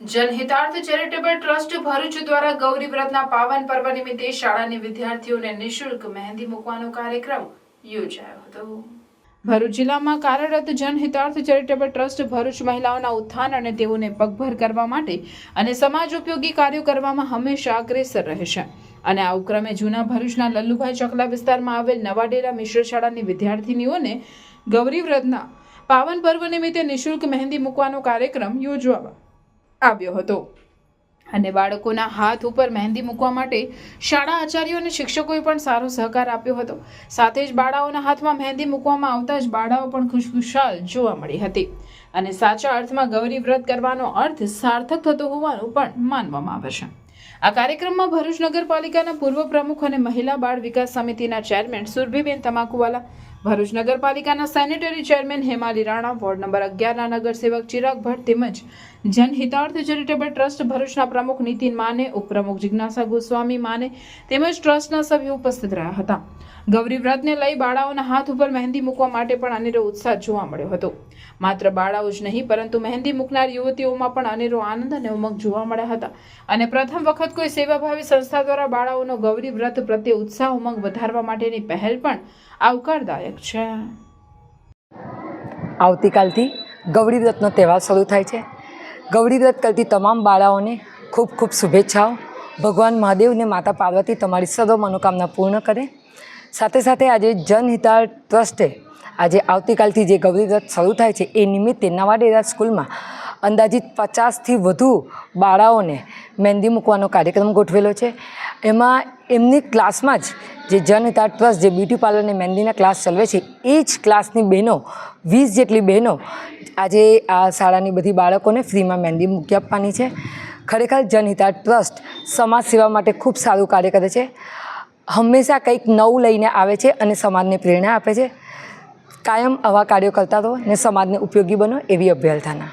જનહિતાર્થ charitable trust Bharuch દ્વારા ગૌરી વ્રતના પાવન પર્વ નિમિત્તે શાળાની વિદ્યાર્થીઓને નિઃશુલ્ક મહેંદી મૂકવાનો કાર્યક્રમ યોજાયો હતો। ભરૂચ જિલ્લામાં કાર્યરત જનહિતાર્થ ચેરિટેબલ ટ્રસ્ટ ભરૂચ મહિલાઓના ઉત્થાન અને તેઓને પગભર કરવા માટે અને સમાજ ઉપયોગી કાર્યો કરવામાં હંમેશા અગ્રેસર રહે છે અને આ ઉપક્રમે જૂના ભરૂચના લલ્લુભાઈ ચકલા વિસ્તારમાં આવેલ નવાડેરા મિશ્ર શાળાની વિદ્યાર્થીનીઓને ગૌરી વ્રતના પાવન પર્વ નિમિત્તે નિઃશુલ્ક મહેંદી મૂકવાનો કાર્યક્રમ યોજવામાં આવ્યો હતો અને બાળકોના હાથ ઉપર મહેંદી મૂકવા માટે શાળા આચાર્યો અને શિક્ષકોએ પણ સારો સહકાર આપ્યો હતો। સાથે જ બાળાઓના હાથમાં મહેંદી મૂકવામાં આવતા જ બાળાઓ પણ ખુશખુશાલ જોવા મળી હતી અને સાચા અર્થમાં ગૌરી વ્રત કરવાનો અર્થ સાર્થક થતો હોવાનું પણ માનવામાં આવે છે। આ કાર્યક્રમમાં ભરૂચ નગરપાલિકાના પૂર્વ પ્રમુખ અને મહિલા બાળ વિકાસ સમિતિના ચેરમેન સુરભીબેન તમાકુવાલા, ભરૂચ નગરપાલિકાના sanitary chairman Hemali Rana, ward number 11ના નગરસેવક ચિરાગ ભટ્ટ તેમજ જનહિતાર્થ ચેરિટેબલ ટ્રસ્ટ ભરૂચના પ્રમુખ નીતિન માને, ઉપપ્રમુખ જિજ્ઞાસા ગોસ્વામી માને તેમજ ટ્રસ્ટના સભ્યો ઉપસ્થિત રહ્યા હતા। ગૌરી વ્રતને લઈ બાળાઓના હાથ ઉપર મહેંદી મૂકવા માટે પણ અનેરો ઉત્સાહ જોવા મળ્યો હતો। માત્ર બાળાઓ જ નહીં પરંતુ મહેંદી મૂકનાર યુવતીઓમાં પણ અનેરો આનંદ અને ઉમંગ જોવા મળ્યા હતા અને પ્રથમ વખત કોઈ સેવાભાવી સંસ્થા દ્વારા બાળાઓનો ગૌરી વ્રત પ્રત્યે ઉત્સાહ ઉમંગ વધારવા માટેની પહેલ પણ આવકારદાયક છે। આવતીકાલથી ગૌરી વ્રતનો તહેવાર શરૂ થાય છે। ગૌરી વ્રત કરતી તમામ બાળાઓને ખૂબ ખૂબ શુભેચ્છાઓ। ભગવાન મહાદેવ અને માતા પાર્વતી તમારી સર્વ મનોકામના પૂર્ણ કરે। સાથે સાથે આજે જનહિતાર્થ ટ્રસ્ટે આજે આવતીકાલથી જે ગૌરી વ્રત શરૂ થાય છે એ નિમિત્તે નવાડેરા સ્કૂલમાં અંદાજિત 50થી વધુ બાળાઓને મહેંદી મૂકવાનો કાર્યક્રમ ગોઠવેલો છે। એમાં એમની ક્લાસમાં જ જે જનહિતાર્થ ટ્રસ્ટ જે બ્યુટી પાર્લર અને મહેંદીના ક્લાસ ચલાવે છે એ જ ક્લાસની બહેનો 20 જેટલી બહેનો આજે આ શાળાની બધી બાળકોને ફ્રીમાં મહેંદી મૂકી આપવાની છે। ખરેખર જનહિતાર્થ ટ્રસ્ટ સમાજ સેવા માટે ખૂબ સારું કાર્ય કરે છે। હંમેશા કંઈક નવું લઈને આવે છે અને સમાજને પ્રેરણા આપે છે। કાયમ આવા કાર્યો કરતા રહો અને સમાજને ઉપયોગી બનો એવી અભ્યર્થના।